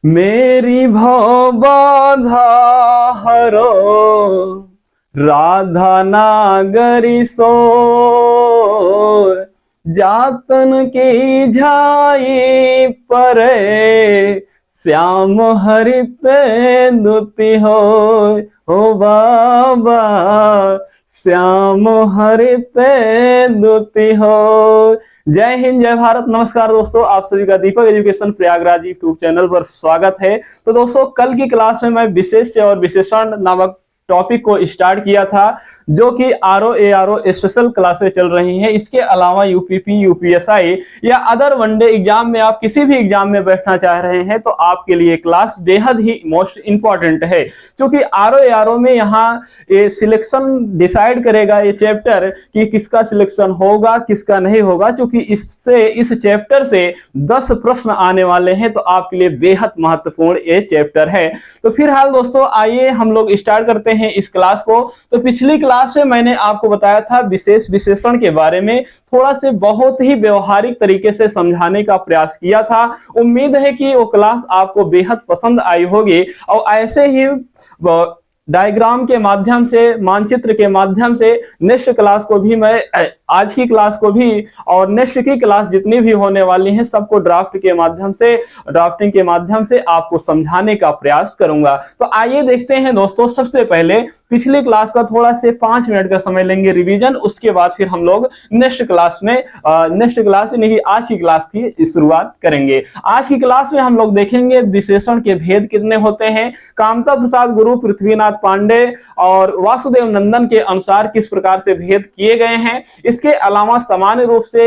मेरी भव बाधा हरो, राधा नागरी सोर। जातन की झाई परे, श्याम हरित दुति हो बाबा, श्याम हरित दुति हो। जय हिंद, जय भारत। नमस्कार दोस्तों, आप सभी का दीपक एजुकेशन प्रयागराज यूट्यूब चैनल पर स्वागत है। तो दोस्तों, कल की क्लास में मैं विशेष और विशेषण नामक टॉपिक को स्टार्ट किया था, जो कि आरओ एआरओ स्पेशल क्लासेस चल रही हैं। इसके अलावा यूपीपी, यूपीएसआई या अदर वनडे एग्जाम में आप किसी भी एग्जाम में बैठना चाह रहे हैं तो आपके लिए क्लास बेहद ही मोस्ट इंपॉर्टेंट है, क्योंकि आरओ एआरओ में यहाँ ये सिलेक्शन डिसाइड करेगा ये चैप्टर कि किसका सिलेक्शन होगा किसका नहीं होगा। क्योंकि इस चैप्टर से 10 प्रश्न आने वाले हैं, तो आपके लिए बेहद महत्वपूर्ण ये चैप्टर है। तो फिलहाल दोस्तों, आइए हम लोग स्टार्ट करते हैं इस क्लास को। तो पिछली क्लास में मैंने आपको बताया था विशेष विशेषण के बारे में, थोड़ा से बहुत ही व्यवहारिक तरीके से समझाने का प्रयास किया था। उम्मीद है कि वो क्लास आपको बेहद पसंद आई होगी, और ऐसे ही डायग्राम के माध्यम से, मानचित्र के माध्यम से नेक्स्ट क्लास को भी मैं, आज की क्लास को भी और नेक्स्ट की क्लास जितनी भी होने वाली हैं सबको ड्राफ्टिंग के माध्यम से आपको समझाने का प्रयास करूंगा। तो आइए देखते हैं दोस्तों, सबसे पहले पिछली क्लास का थोड़ा से 5 मिनट का समय लेंगे रिवीजन। उसके बाद फिर हम लोग नेक्स्ट क्लास यानी कि आज की क्लास की शुरुआत करेंगे। आज की क्लास में हम लोग देखेंगे विशेषण के भेद कितने होते हैं, कामता प्रसाद गुरु पृथ्वीनाथ पांडे और वासुदेव नंदन के अनुसार किस प्रकार से भेद किए गए हैं। इसके अलावा सामान्य रूप से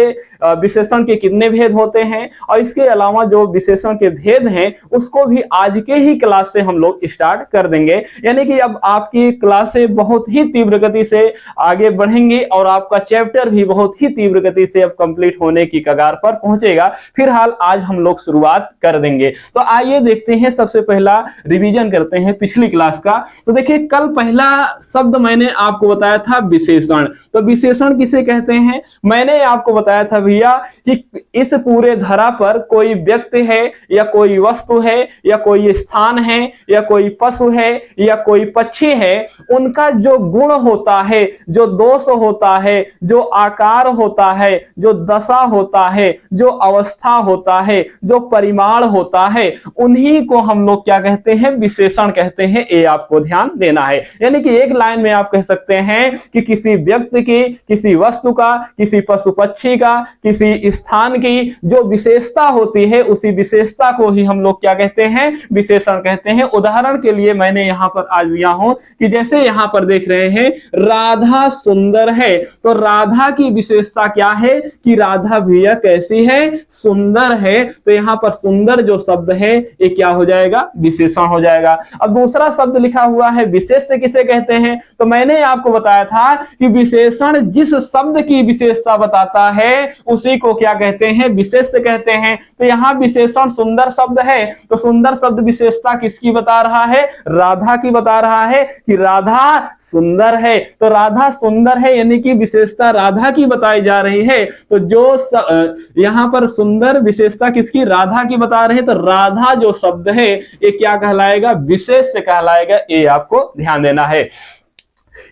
विशेषण के कितने भेद होते हैं, और इसके अलावा जो विशेषण के भेद हैं उसको भी आज के ही क्लास से हम लोग स्टार्ट कर देंगे। यानी कि अब आपकी क्लासें बहुत ही तीव्र गति से आगे बढ़ेंगी और आपका चैप्टर भी बहुत ही तीव्र गति से अब कंप्लीट होने की कगार पर पहुंचेगा। फिलहाल आज हम लोग शुरुआत कर देंगे। तो आइए देखते हैं, सबसे पहला रिवीजन करते हैं पिछली क्लास का। तो देखिए, कल पहला शब्द मैंने आपको बताया था विशेषण। तो विशेषण किसे कहते हैं, मैंने आपको बताया था भैया कि इस पूरे धरा पर कोई व्यक्ति है या कोई वस्तु है या कोई स्थान है या कोई पशु है या कोई पक्षी है, उनका जो गुण होता है, जो दोष होता है, जो आकार होता है, जो दशा होता है, जो अवस्था होता है, जो परिमाण होता है, उन्हीं को हम लोग क्या कहते हैं, विशेषण कहते हैं। ये आपको ध्यान देना है। यानी कि एक लाइन में आप कह सकते हैं कि किसी व्यक्ति की, किसी वस्तु का, किसी पशु पक्षी का, किसी स्थान की जो विशेषता होती है, उसी विशेषता को ही हम लोग क्या कहते हैं, विशेषण कहते हैं। उदाहरण के लिए मैंने यहां पर आज लिया हूं कि जैसे यहां पर देख रहे हैं राधा सुंदर है, तो राधा की विशेषता क्या है कि राधा भैया कैसी है, सुंदर है। तो यहां पर सुंदर जो शब्द है ये क्या हो जाएगा, विशेषण हो जाएगा। अब दूसरा शब्द लिखा हुआ है विशेष्य किसे कहते हैं, तो मैंने आपको बताया था कि विशेषण जिस शब्द की विशेषता बताता है उसी को क्या कहते हैं, विशेष्य कहते हैं। तो यहां विशेषण सुंदर शब्द है, तो सुंदर शब्द विशेषता किसकी बता रहा है, राधा की बता रहा है कि राधा सुंदर है। तो राधा सुंदर है यानी कि विशेषता राधा की बताई जा रही है। तो जो यहां पर सुंदर विशेषता किसकी, राधा की बता रहे हैं, तो राधा जो शब्द है ये क्या कहलाएगा, विशेष्य कहलाएगा। ये आपको ध्यान देना है।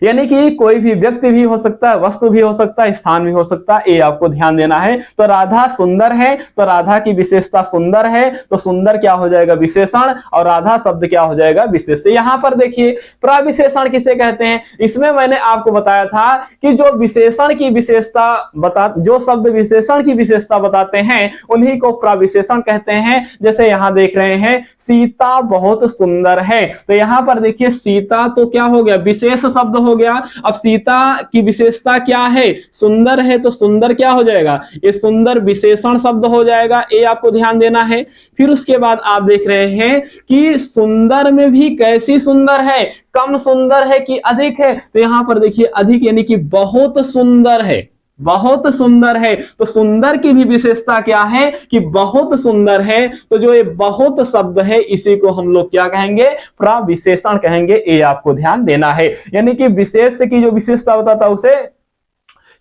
यानी कि कोई भी व्यक्ति भी हो सकता है, वस्तु भी हो सकता है, स्थान भी हो सकता है, ये आपको ध्यान देना है। तो राधा सुंदर है, तो राधा की विशेषता सुंदर है, तो सुंदर क्या हो जाएगा, विशेषण, और राधा शब्द क्या हो जाएगा, विशेष्य। यहां पर देखिए प्रविशेषण किसे कहते हैं, इसमें मैंने आपको बताया था कि जो विशेषण की विशेषता जो शब्द विशेषण की विशेषता बताते हैं उन्हीं को प्रविशेषण कहते हैं। जैसे यहां देख रहे हैं सीता बहुत सुंदर है, तो यहां पर देखिए सीता तो क्या हो गया, विशेष शब्द हो गया। अब सीता की विशेषता क्या है, सुंदर है, तो सुंदर क्या हो जाएगा, ये सुंदर विशेषण शब्द हो जाएगा। ये आपको ध्यान देना है। फिर उसके बाद आप देख रहे हैं कि सुंदर में भी कैसी सुंदर है, कम सुंदर है कि अधिक है, तो यहां पर देखिए अधिक यानी कि बहुत सुंदर है, बहुत सुंदर है। तो सुंदर की भी विशेषता क्या है कि बहुत सुंदर है। तो जो ये बहुत शब्द है इसी को हम लोग क्या कहेंगे, प्रविशेषण कहेंगे। ये आपको ध्यान देना है। यानी कि विशेष की जो विशेषता बताता है उसे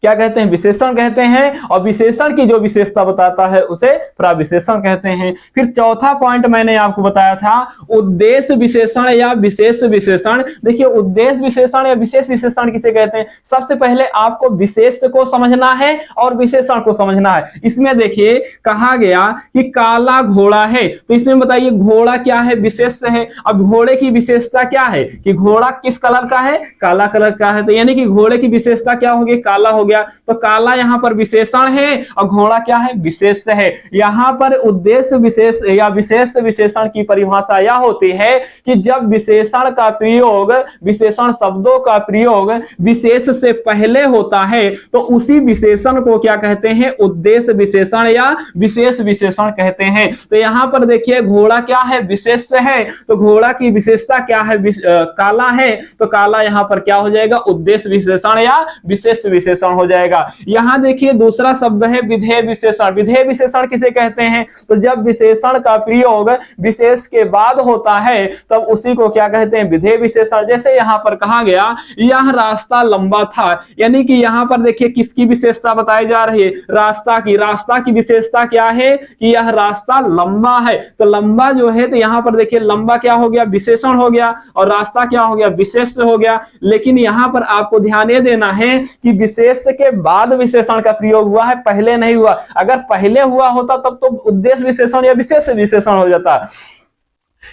क्या कहते हैं, विशेषण कहते हैं, और विशेषण की जो विशेषता बताता है उसे प्रविशेषण कहते हैं। फिर चौथा पॉइंट मैंने आपको बताया था उद्देश्य विशेषण या विशेष विशेषण। देखिए उद्देश्य विशेषण या विशेष विशेषण किसे कहते हैं, सबसे पहले आपको विशेष को समझना है और विशेषण को समझना है। इसमें देखिए कहा गया कि काला घोड़ा है, तो इसमें बताइए घोड़ा क्या है, विशेष है। अब घोड़े की विशेषता क्या है कि घोड़ा किस कलर का है, काला कलर का है, तो यानी कि घोड़े की विशेषता क्या होगी, काला हो गया। तो काला यहाँ पर विशेषण है और घोड़ा क्या है, विशेष है। यहाँ पर उद्देश्य विशेष या विशेष विशेषण की परिभाषा यह होती है कि जब विशेषण का प्रयोग, विशेषण शब्दों का प्रयोग विशेष से पहले होता है तो उसी विशेषण को क्या कहते हैं, उद्देश्य विशेषण या विशेष विशेषण कहते हैं। तो यहाँ पर देखिए घोड़ा क्या है, विशेष है, तो घोड़ा की विशेषता क्या है, काला है, तो काला यहाँ पर क्या हो जाएगा, उद्देश्य विशेषण या विशेष विशेषण हो जाएगा। यहाँ देखिए दूसरा शब्द है विधेय विशेषण। विधेय विशेषण किसे कहते हैं, तो जब विशेषण का प्रयोग विशेष के बाद होता है तब उसी को क्या कहते हैं, विधेय विशेषण। जैसे यहाँ पर कहा गया यह रास्ता लंबा था, यानी कि यहाँ पर देखिए किसकी विशेषता बताई जा रही है, रास्ता की। रास्ता की विशेषता क्या है कि यह रास्ता लंबा है, तो लंबा जो है तो यहाँ पर देखिए लंबा क्या हो गया, विशेषण हो गया, और रास्ता क्या हो गया, विशेष हो गया। लेकिन यहाँ पर आपको ध्यान ये देना है कि विशेष के बाद विशेषण का प्रयोग हुआ है, पहले नहीं हुआ। अगर पहले हुआ होता तब तो उद्देश्य विशेषण या विशेष विशेषण हो जाता,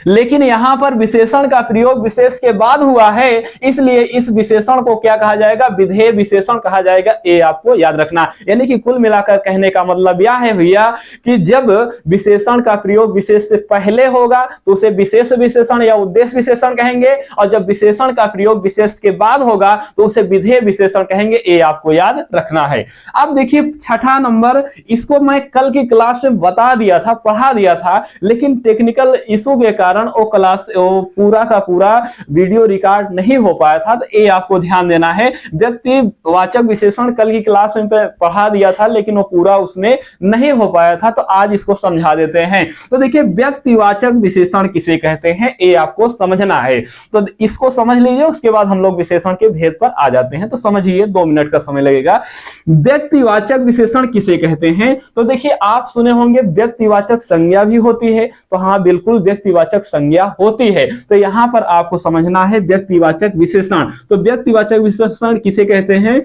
लेकिन यहां पर विशेषण का प्रयोग विशेष के बाद हुआ है, इसलिए इस विशेषण को क्या कहा जाएगा, विधेय विशेषण कहा जाएगा। ये आपको याद रखना। यानी कि कुल मिलाकर कहने का मतलब यह है भैया कि जब विशेषण का प्रयोग विशेष से पहले होगा तो उसे विशेष विशेषण या उद्देश्य विशेषण कहेंगे, और जब विशेषण का प्रयोग विशेष के बाद होगा तो उसे विधेय विशेषण कहेंगे। ये आपको याद रखना है। अब देखिए छठा नंबर, इसको मैं कल की क्लास में बता दिया था, पढ़ा दिया था, लेकिन टेक्निकल इशू के कारण वो क्लास वो पूरा का पूरा वीडियो रिकॉर्ड नहीं हो पाया था, तो ये आपको ध्यान देना है। व्यक्तिवाचक विशेषण कल की क्लास में पढ़ा दिया था लेकिन वो पूरा उसमें नहीं हो पाया था, तो आज इसको समझा देते हैं। तो देखिए व्यक्तिवाचक विशेषण किसे कहते हैं ये आपको समझना है, तो इसको समझ लीजिए, उसके बाद हम लोग विशेषण के भेद पर आ जाते हैं। तो समझिए, 2 मिनट का समय लगेगा। व्यक्तिवाचक विशेषण किसे कहते हैं, तो देखिए आप सुने होंगे व्यक्तिवाचक संज्ञा भी होती है, तो हाँ बिल्कुल व्यक्तिवाचक संज्ञा होती है। तो यहां पर आपको समझना है व्यक्तिवाचक विशेषण। तो व्यक्तिवाचक विशेषण किसे कहते हैं,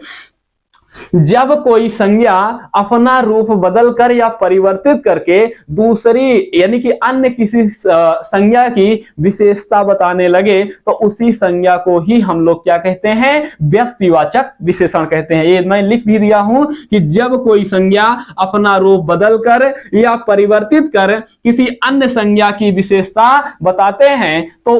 जब कोई संज्ञा अपना रूप बदलकर या परिवर्तित करके दूसरी यानी कि अन्य किसी संज्ञा की विशेषता बताने लगे तो उसी संज्ञा को ही हम लोग क्या कहते हैं, व्यक्तिवाचक विशेषण कहते हैं। ये मैं लिख भी दिया हूं कि जब कोई संज्ञा अपना रूप बदलकर या परिवर्तित कर किसी अन्य संज्ञा की विशेषता बताते हैं तो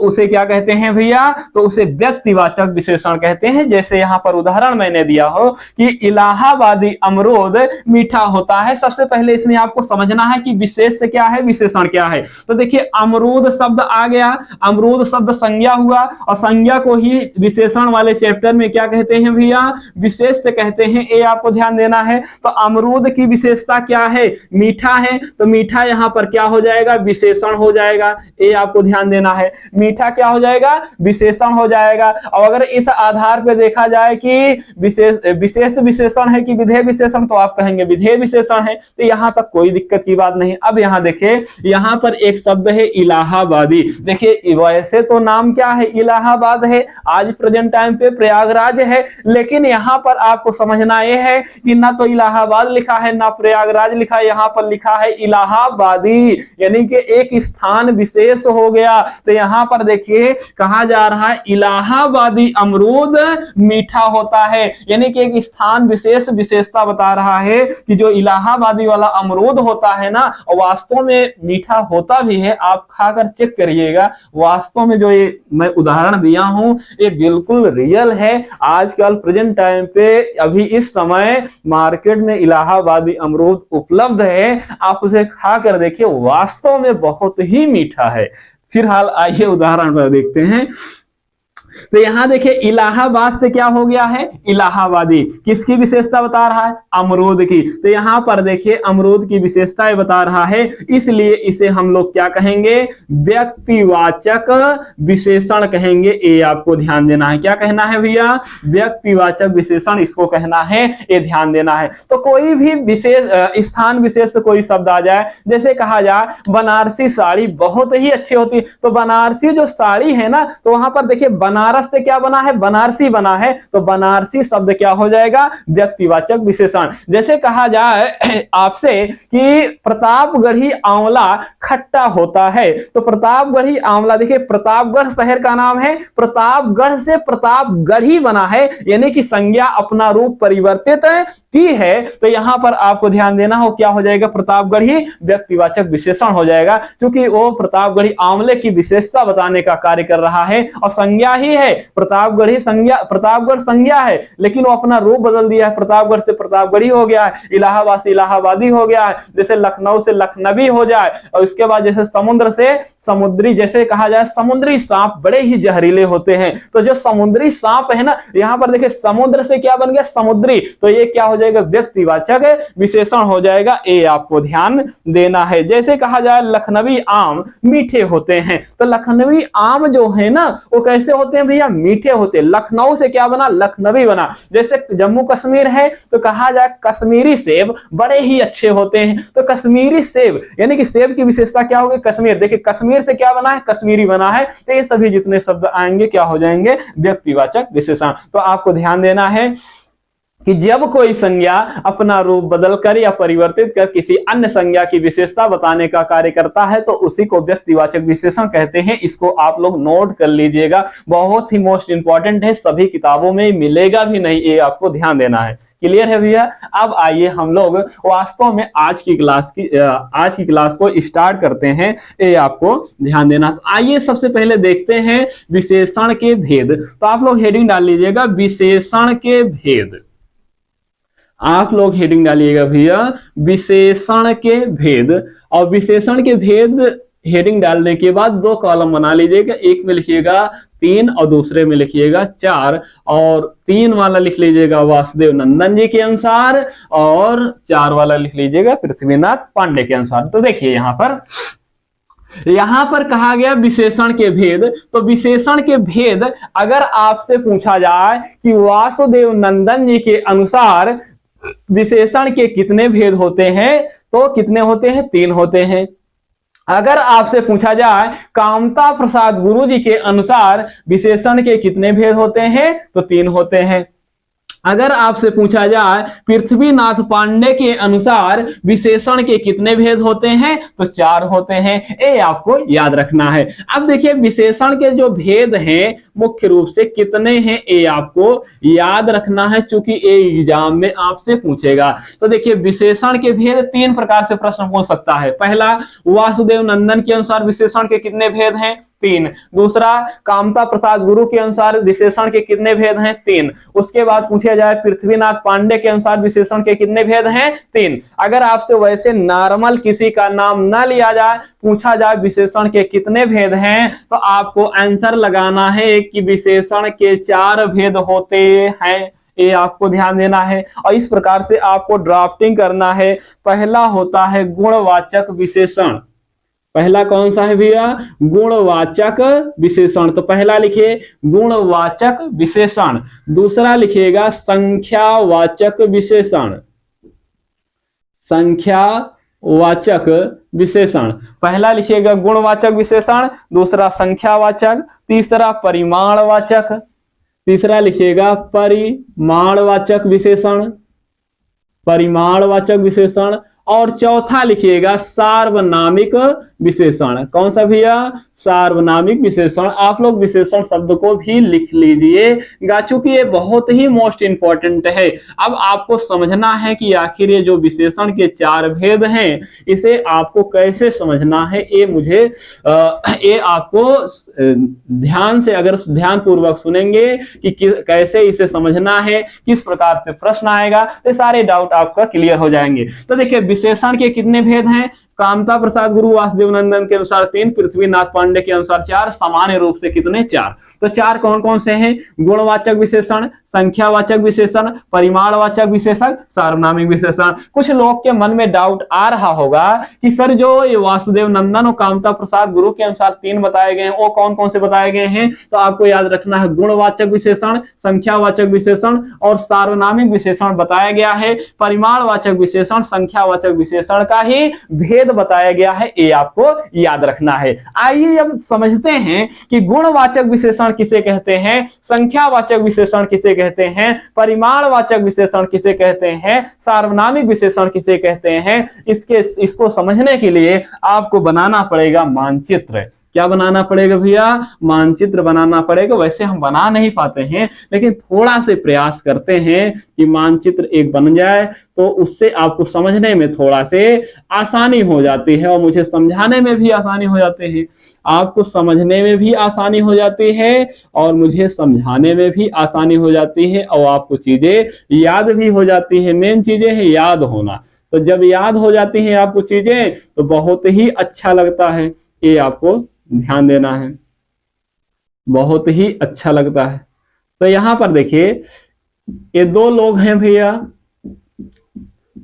उसे क्या कहते हैं भैया, तो उसे व्यक्तिवाचक विशेषण कहते हैं। जैसे यहां पर उदाहरण मैंने दिया हो कि इलाहाबादी अमरूद मीठा होता है। सबसे पहले इसमें आपको समझना है कि विशेष क्या है, विशेषण क्या है। तो देखिए अमरूद शब्द आ गया, अमरूद शब्द संज्ञा हुआ, और संज्ञा को ही विशेषण वाले चैप्टर में क्या कहते हैं भैया, विशेष से कहते हैं। ये आपको ध्यान देना है। तो अमरूद की विशेषता क्या है, मीठा है, तो मीठा यहां पर क्या हो जाएगा, विशेषण हो जाएगा। ये आपको ध्यान देना है, मीठा क्या हो जाएगा, विशेषण हो जाएगा। और अगर इस आधार पर देखा जाए कि विशेष विशेषण है कि विधेय विशेषण, तो आप कहेंगे विधेय विशेषण है, तो यहां तक कोई दिक्कत की बात नहीं। अब यहां देखिए, यहां पर एक शब्द है इलाहाबादी। देखिए वैसे तो नाम क्या है, इलाहाबाद है, आज प्रेजेंट टाइम पे प्रयागराज है, लेकिन यहां पर आपको समझना यह है कि ना तो इलाहाबाद लिखा है ना प्रयागराज लिखा है, यहां पर लिखा है इलाहाबादी, यानी कि एक स्थान विशेष हो गया। तो यहां पर देखिए कहा जा रहा है इलाहाबादी अमरूद मीठा होता है, यानी कि एक स्थान विशेष विशेषता बता रहा है कि जो इलाहाबादी वाला अमरूद होता है ना, वास्तव में मीठा होता भी है। आप खाकर चेक करिएगा, वास्तव में जो ये मैं उदाहरण दिया हूं ये बिल्कुल रियल है। आजकल प्रेजेंट टाइम पे अभी इस समय मार्केट में इलाहाबादी अमरूद उपलब्ध है, आप उसे खाकर देखिए, वास्तव में बहुत ही मीठा है। फिलहाल आइए उदाहरण पर देखते हैं। तो यहां देखिए इलाहाबाद से क्या हो गया है, इलाहाबादी। किसकी विशेषता बता रहा है, अमरूद की। तो यहां पर देखिए अमरूद की विशेषताएं बता रहा है, इसलिए इसे हम लोग क्या कहेंगे, व्यक्तिवाचक विशेषण कहेंगे। ये आपको ध्यान देना है, क्या कहना है भैया, व्यक्तिवाचक विशेषण इसको कहना है, ये ध्यान देना है। तो कोई भी विशेष स्थान विशेष से कोई शब्द आ जाए, जैसे कहा जाए बनारसी साड़ी बहुत ही अच्छी होती है, तो बनारसी जो साड़ी है ना, तो वहां पर देखिए बनारस से क्या बना है, बनारसी बना है, तो बनारसी शब्द क्या हो जाएगा, व्यक्तिवाचक विशेषण। जैसे कहा जाए आपसे कि प्रतापगढ़ी आंवला खट्टा होता है, तो प्रतापगढ़ी आंवला, देखिए प्रतापगढ़ शहर का नाम है, प्रतापगढ़ से प्रतापगढ़ी बना है, यानी कि संज्ञा अपना रूप परिवर्तित की है। तो यहां पर आपको ध्यान देना हो, क्या हो जाएगा, प्रतापगढ़ी व्यक्तिवाचक विशेषण हो जाएगा, क्योंकि वो प्रतापगढ़ी आंवले की विशेषता बताने का कार्य कर रहा है और संज्ञा ही है। प्रतापगढ़ी संज्ञा, प्रतापगढ़ संज्ञा है, लेकिन वो अपना रूप बदल दिया है, प्रतापगढ़ से प्रतापगढ़ी हो गया है, इलाहाबाद से इलाहाबादी हो गया है, जैसे लखनऊ से लखनवी हो जाए, और इसके बाद जैसे समुद्र से समुद्री, जैसे कहा जाए समुद्री सांप बड़े ही जहरीले होते हैं, तो जो समुद्री सांप है ना, यहां पर देखिए समुद्र से क्या बन गया, समुद्री, तो ये क्या हो जाएगा, व्यक्तिवाचक विशेषण हो जाएगा। ये आपको ध्यान देना है। जैसे कहा जाए लखनवी आम मीठे होते हैं, तो लखनवी आम जो है ना, वो कैसे होते हैं भैया, मीठे होते हैं। लखनऊ से क्या बना, लखनवी बना। जैसे जम्मू कश्मीर है, तो कहा जाए कश्मीरी सेब बड़े ही अच्छे होते हैं, तो कश्मीरी सेब, यानी कि सेब की विशेषता क्या होगी, कश्मीर। देखिए कश्मीर से क्या बना है, कश्मीरी बना है। तो ये सभी जितने शब्द आएंगे क्या हो जाएंगे, व्यक्तिवाचक विशेषण। तो आपको ध्यान देना है कि जब कोई संज्ञा अपना रूप बदलकर या परिवर्तित कर किसी अन्य संज्ञा की विशेषता बताने का कार्य करता है, तो उसी को व्यक्तिवाचक विशेषण कहते हैं। इसको आप लोग नोट कर लीजिएगा, बहुत ही मोस्ट इंपॉर्टेंट है, सभी किताबों में मिलेगा भी नहीं, ये आपको ध्यान देना है। क्लियर है भैया। अब आइए हम लोग वास्तव में आज की क्लास को स्टार्ट करते हैं, ये आपको ध्यान देना। तो आइए सबसे पहले देखते हैं विशेषण के भेद। तो आप लोग हेडिंग डाल लीजिएगा, विशेषण के भेद। आप लोग हेडिंग डालिएगा भैया, विशेषण के भेद। और विशेषण के भेद हेडिंग डालने के बाद दो कॉलम बना लीजिएगा, एक में लिखिएगा 3 और दूसरे में लिखिएगा 4, और 3 वाला लिख लीजिएगा वासुदेव नंदन जी के अनुसार, और 4 वाला लिख लीजिएगा पृथ्वीनाथ पांडे के अनुसार। तो देखिए यहां पर कहा गया विशेषण के भेद। तो विशेषण के भेद अगर आपसे पूछा जाए कि वासुदेव नंदन जी के अनुसार विशेषण के कितने भेद होते हैं, तो कितने होते हैं, 3 होते हैं। अगर आपसे पूछा जाए कामता प्रसाद गुरु जी के अनुसार विशेषण के कितने भेद होते हैं, तो 3 होते हैं। अगर आपसे पूछा जाए पृथ्वीनाथ पांडे के अनुसार विशेषण के कितने भेद होते हैं, तो 4 होते हैं। ये आपको याद रखना है। अब देखिए विशेषण के जो भेद हैं मुख्य रूप से कितने हैं, ये आपको याद रखना है, चूंकि ये एग्जाम में आपसे पूछेगा। तो देखिए विशेषण के भेद 3 प्रकार से प्रश्न पूछ सकता है। पहला, वासुदेव नंदन के अनुसार विशेषण के कितने भेद हैं, 3। दूसरा, कामता प्रसाद गुरु के अनुसार विशेषण के कितने भेद हैं, 3। उसके बाद पूछा जाए पृथ्वीनाथ पांडे के अनुसार विशेषण के कितने भेद हैं, 3। अगर आपसे वैसे नॉर्मल किसी का नाम ना लिया जाए, पूछा जाए विशेषण के कितने भेद हैं, तो आपको आंसर लगाना है कि विशेषण के 4 भेद होते हैं। ये आपको ध्यान देना है, और इस प्रकार से आपको ड्राफ्टिंग करना है। पहला होता है गुणवाचक विशेषण। पहला कौन सा है भैया, गुणवाचक विशेषण। तो पहला लिखिए गुणवाचक विशेषण। दूसरा लिखिएगा संख्यावाचक विशेषण, संख्यावाचक विशेषण। पहला लिखिएगा गुणवाचक विशेषण, दूसरा संख्यावाचक, तीसरा परिमाणवाचक, तीसरा लिखिएगा परिमाणवाचक विशेषण, परिमाणवाचक विशेषण, और चौथा लिखिएगा सार्वनामिक विशेषण। कौन सा भैया, सार्वनामिक विशेषण। आप लोग विशेषण शब्द को भी लिख लीजिएगा, चूंकि ये बहुत ही मोस्ट इंपॉर्टेंट है। अब आपको समझना है कि आखिर ये जो विशेषण के 4 भेद हैं, इसे आपको कैसे समझना है। ये आपको ध्यान से, अगर ध्यान पूर्वक सुनेंगे कि कैसे इसे समझना है, किस प्रकार से प्रश्न आएगा, तो सारे डाउट आपका क्लियर हो जाएंगे। तो देखिए विशेषण के कितने भेद हैं, कामता प्रसाद गुरु वासुदेव नंदन के अनुसार 3, पृथ्वीनाथ पांडे के अनुसार 4, सामान्य रूप से कितने? 4। तो 4 कौन कौन से हैं? गुणवाचक विशेषण, संख्यावाचक विशेषण, परिमाणवाचक विशेषण, सार्वनामिक विशेषण। कुछ लोग के मन में डाउट आ रहा होगा कि सर जो ये वासुदेव नंदन और कामता प्रसाद गुरु के अनुसार 3 बताए गए हैं वो कौन कौन से बताए गए हैं? तो आपको याद रखना है, गुणवाचक विशेषण, संख्यावाचक विशेषण और सार्वनामिक विशेषण बताया गया है। परिमाणवाचक विशेषण, संख्यावाचक विशेषण का ही भेद बताया गया है, ये आपको याद रखना है। आइए अब समझते हैं कि गुणवाचक विशेषण किसे कहते हैं, संख्यावाचक विशेषण किसे कहते हैं, परिमाणवाचक विशेषण किसे कहते हैं, सार्वनामिक विशेषण किसे कहते हैं। इसको समझने के लिए आपको बनाना पड़ेगा मानचित्र। क्या बनाना पड़ेगा भैया? मानचित्र बनाना पड़ेगा। वैसे हम बना नहीं पाते हैं, लेकिन थोड़ा से प्रयास करते हैं कि मानचित्र एक बन जाए, तो उससे आपको समझने में थोड़ा से आसानी हो जाती है और मुझे समझाने में भी आसानी हो जाती है। आपको समझने में भी आसानी हो जाती है और मुझे समझाने में भी आसानी हो जाती है और आपको चीजें याद भी हो जाती है। मेन चीजें है याद होना। तो जब याद हो जाती है आपको चीजें तो बहुत ही अच्छा लगता है, ये आपको ध्यान देना है, बहुत ही अच्छा लगता है। तो यहां पर देखिए ये 2 लोग हैं भैया,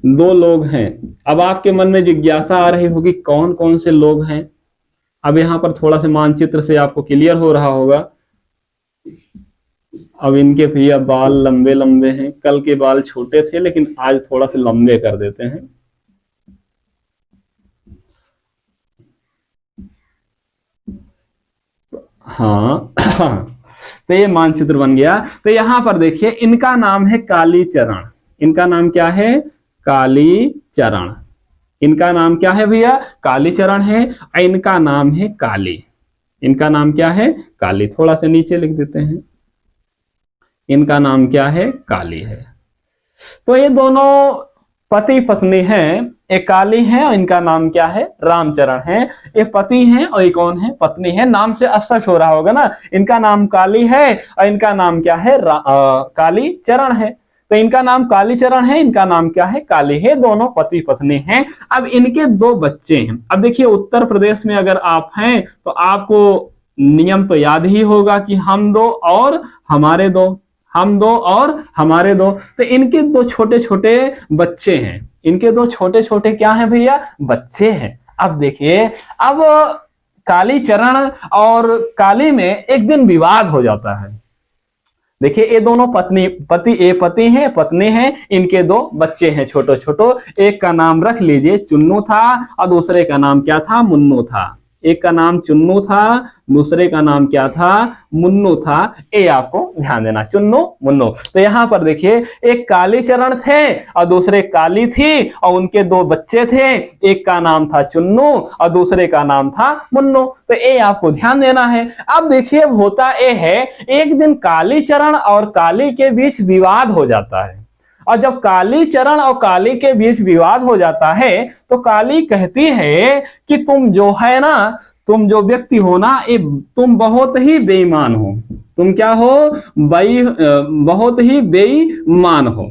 2 लोग हैं। अब आपके मन में जिज्ञासा आ रही होगी कौन कौन से लोग हैं। अब यहां पर थोड़ा सा मानचित्र से आपको क्लियर हो रहा होगा। अब इनके भैया बाल लंबे लंबे हैं, कल के बाल छोटे थे लेकिन आज थोड़ा से लंबे कर देते हैं। हाँ तो ये मानचित्र बन गया। तो यहां पर देखिए इनका नाम है कालीचरण। इनका नाम क्या है? कालीचरण। इनका नाम क्या है भैया? कालीचरण है। इनका नाम है काली। इनका नाम क्या है? काली। थोड़ा सा नीचे लिख देते हैं, इनका नाम क्या है? काली है। तो ये दोनों पति पत्नी हैं, एक काली है और इनका नाम क्या है? रामचरण है। एक पति है और एक कौन है? पत्नी है। नाम से स्पष्ट हो रहा होगा ना, इनका नाम काली है और इनका नाम क्या है? कालीचरण है। तो इनका नाम कालीचरण है, इनका नाम क्या है? काली है। दोनों पति पत्नी हैं। अब इनके 2 बच्चे हैं। अब देखिए उत्तर प्रदेश में अगर आप हैं तो आपको नियम तो याद ही होगा कि हम 2 और हमारे 2, हम 2 और हमारे 2। तो इनके 2 छोटे छोटे बच्चे हैं। इनके 2 छोटे छोटे क्या हैं भैया? बच्चे हैं। अब देखिए अब कालीचरण और काली में एक दिन विवाद हो जाता है। देखिए ये दोनों पति हैं, पत्नी हैं, इनके 2 बच्चे हैं छोटे छोटे। एक का नाम रख लीजिए चुन्नू था और दूसरे का नाम क्या था? मुन्नू था। एक का नाम चुन्नू था, दूसरे का नाम क्या था? मुन्नू था। ये आपको ध्यान देना, चुन्नू मुन्नू। तो यहां पर देखिए एक कालीचरण थे और दूसरे काली थी और उनके 2 बच्चे थे। एक का नाम था चुन्नू और दूसरे का नाम था मुन्नू। तो ये आपको ध्यान देना है। अब देखिए होता ये है, एक दिन कालीचरण और काली के बीच विवाद हो जाता है। और जब कालीचरण और काली के बीच विवाद हो जाता है तो काली कहती है कि तुम जो है ना, तुम जो व्यक्ति हो ना, ये तुम बहुत ही बेईमान हो। तुम क्या हो? बहुत ही बेईमान हो।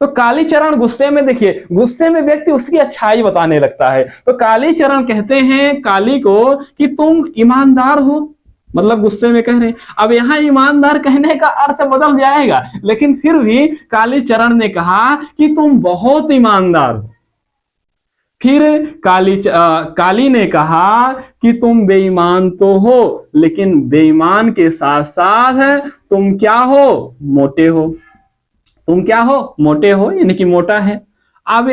तो कालीचरण गुस्से में, देखिए गुस्से में व्यक्ति उसकी अच्छाई बताने लगता है। तो कालीचरण कहते हैं काली को कि तुम ईमानदार हो, मतलब गुस्से में कह रहे हैं। अब यहां ईमानदार कहने का अर्थ बदल जाएगा, लेकिन फिर भी कालीचरण ने कहा कि तुम बहुत ईमानदार हो। फिर काली ने कहा कि तुम बेईमान तो हो, लेकिन बेईमान के साथ साथ तुम क्या हो? मोटे हो। तुम क्या हो? मोटे हो, यानी कि मोटा है। अब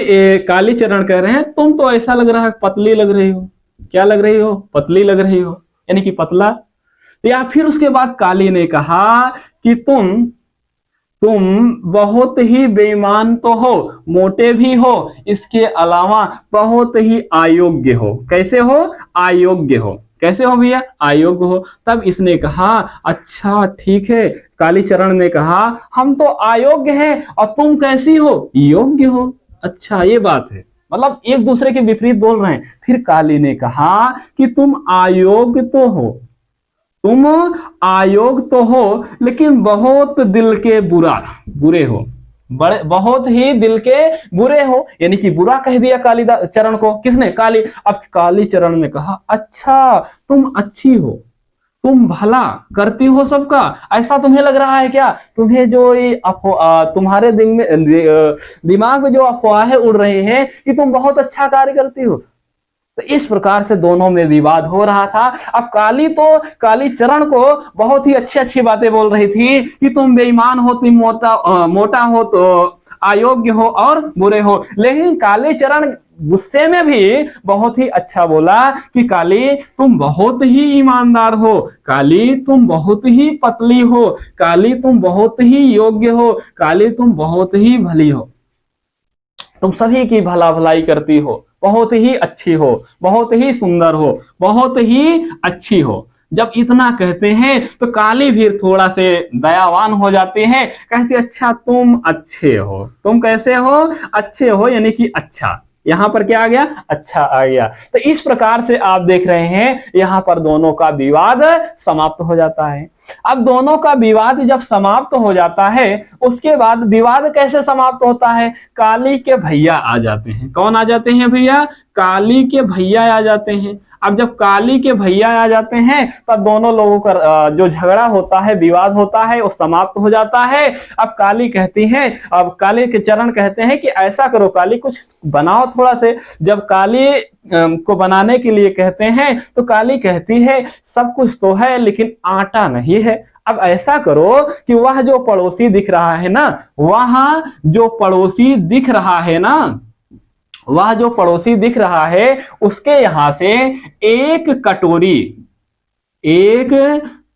कालीचरण कह रहे हैं तुम तो ऐसा लग रहा है पतली लग रही हो। क्या लग रही हो? पतली लग रही हो, यानी कि पतला। या फिर उसके बाद काली ने कहा कि तुम बहुत ही बेईमान तो हो, मोटे भी हो, इसके अलावा बहुत ही अयोग्य हो। कैसे हो? अयोग्य हो। कैसे हो भैया? अयोग्य हो। तब इसने कहा अच्छा ठीक है। कालीचरण ने कहा हम तो अयोग्य हैं और तुम कैसी हो? योग्य हो। अच्छा ये बात है, मतलब एक दूसरे के विपरीत बोल रहे हैं। फिर काली ने कहा कि तुम अयोग्य तो हो, तुम अयोग्य तो हो, लेकिन बहुत दिल के बुरे हो। बड़े बहुत ही दिल के बुरे हो, यानी कि बुरा कह दिया कालीचरण को। किसने? काली। अब कालीचरण ने कहा अच्छा तुम अच्छी हो, तुम भला करती हो सबका, ऐसा तुम्हें लग रहा है क्या? तुम्हें जो ये तुम्हारे दिमाग में जो अफवाहें उड़ रहे हैं कि तुम बहुत अच्छा कार्य करती हो। तो इस प्रकार से दोनों में विवाद हो रहा था। अब काली तो कालीचरण को बहुत ही अच्छी अच्छी बातें बोल रही थी कि तुम बेईमान हो, तुम मोटा हो, तो अयोग्य हो और बुरे हो। लेकिन कालीचरण गुस्से में भी बहुत ही अच्छा बोला कि काली तुम बहुत ही ईमानदार हो, काली तुम बहुत ही पतली हो, काली तुम बहुत ही योग्य हो, काली तुम बहुत ही भली हो, तुम सभी की भलाई करती हो, बहुत ही अच्छी हो, बहुत ही सुंदर हो, बहुत ही अच्छी हो। जब इतना कहते हैं तो काली भी थोड़ा से दयावान हो जाते हैं, कहते अच्छा तुम अच्छे हो, तुम कैसे हो? अच्छे हो, यानी कि अच्छा। यहां पर क्या आ गया? अच्छा आ गया। तो इस प्रकार से आप देख रहे हैं यहां पर दोनों का विवाद समाप्त हो जाता है। अब दोनों का विवाद जब समाप्त हो जाता है, उसके बाद विवाद कैसे समाप्त होता है? काली के भैया आ जाते हैं। कौन आ जाते हैं भैया? काली के भैया आ जाते हैं। अब जब काली के भैया आ जाते हैं तब दोनों लोगों का जो झगड़ा होता है, विवाद होता है, वो समाप्त हो जाता है। अब काली कहती हैं, अब काली के चरण कहते हैं कि ऐसा करो काली, कुछ बनाओ थोड़ा से। जब काली को बनाने के लिए कहते हैं तो काली कहती है सब कुछ तो है लेकिन आटा नहीं है। अब ऐसा करो कि वह जो पड़ोसी दिख रहा है ना, वह जो पड़ोसी दिख रहा है ना, वह जो पड़ोसी दिख रहा है उसके यहां से एक